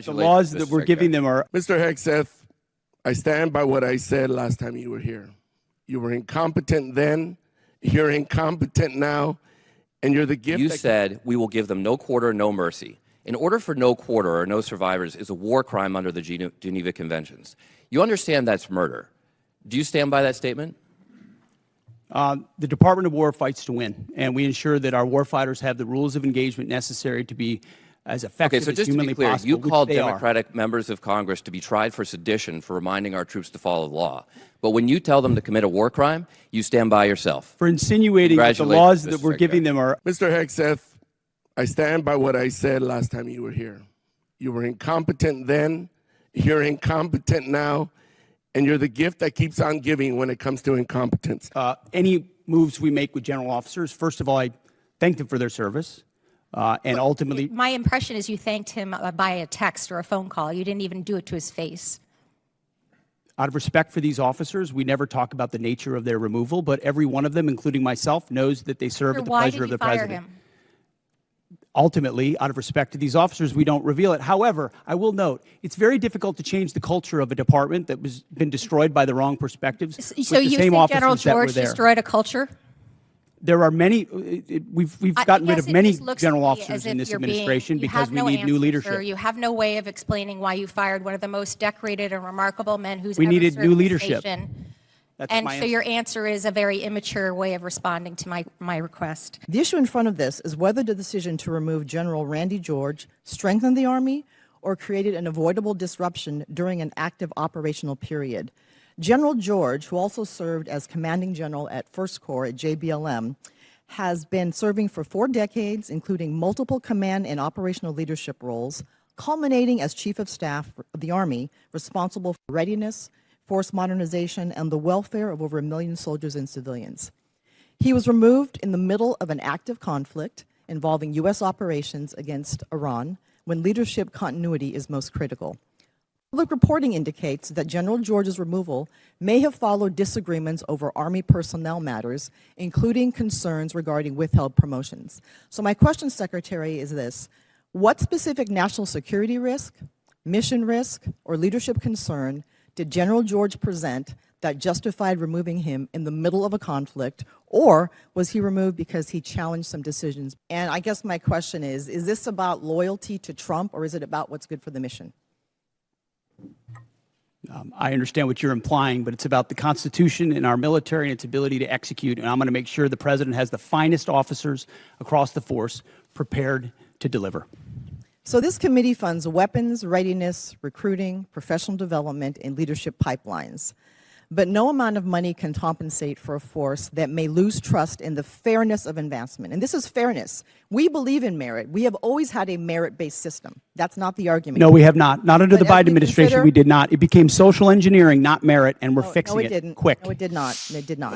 the laws that we're giving them are... Mr. Hegseth, I stand by what I said last time you were here. You were incompetent then, you're incompetent now, and you're the gift. You said we will give them no quarter, no mercy. In order for no quarter or no survivors is a war crime under the Geneva Conventions. You understand that's murder. Do you stand by that statement? The Department of War fights to win, and we ensure that our warfighters have the rules of engagement necessary to be as effective as humanly possible. Okay, so just to be clear, you called members of Congress to be tried for sedition for reminding our troops to follow the law. But when you tell them to commit a war crime, you stand by yourself. For insinuating that the laws that we're giving them are... Mr. Hegseth, I stand by what I said last time you were here. You were incompetent then, you're incompetent now, and you're the gift that keeps on giving when it comes to incompetence. Any moves we make with general officers, first of all, I thank them for their service. And ultimately... My impression is you thanked him by a text or a phone call. You didn't even do it to his face. Out of respect for these officers, we never talk about the nature of their removal, but every one of them, including myself, knows that they serve at the pleasure of the President. Why did you fire him? Ultimately, out of respect to these officers, we don't reveal it. However, I will note, it's very difficult to change the culture of a department that was been destroyed by the wrong perspectives. So you think General George destroyed a culture? There are many, we've gotten rid of many general officers in this administration because we need new leadership. Sir. You have no way of explaining why you fired one of the most decorated and remarkable men who's we ever needed served new the leadership. station. That's and my so answer. your answer is a very immature way of responding to my request. The issue in front of this is whether the decision to remove General Randy George strengthened the Army or created an avoidable disruption during an active operational period. General George, who also served as commanding general at First Corps at JBLM, has been serving for 4 decades, including multiple command and operational leadership roles, culminating as Chief of Staff of the Army, responsible for readiness, force modernization, and the welfare of over 1 million soldiers and civilians. He was removed in the middle of an active conflict involving U.S. operations against Iran, when leadership continuity is most critical. Public reporting indicates that General George's removal may have followed disagreements over Army personnel matters, including concerns regarding withheld promotions. So my question, Secretary, is this: what specific national security risk, mission risk, or leadership concern did General George present that justified removing him in the middle of a conflict, or was he removed because he challenged some decisions? And I guess my question is this about loyalty to Trump, or is it about what's good for the mission? I understand what you're implying, but it's about the Constitution and our military and its ability to execute, and I'm going to make sure the President has the finest officers across the force prepared to deliver. So this committee funds weapons, readiness, recruiting, professional development, and leadership pipelines. But no amount of money can compensate for a force that may lose trust in the fairness of advancement. And this is fairness. We believe in merit. We have always had a merit-based system. That's not the argument. No, we have not. Not under the Biden administration, we did not. It became social engineering, not merit, and we're fixing it quick. No, it did not. It did not.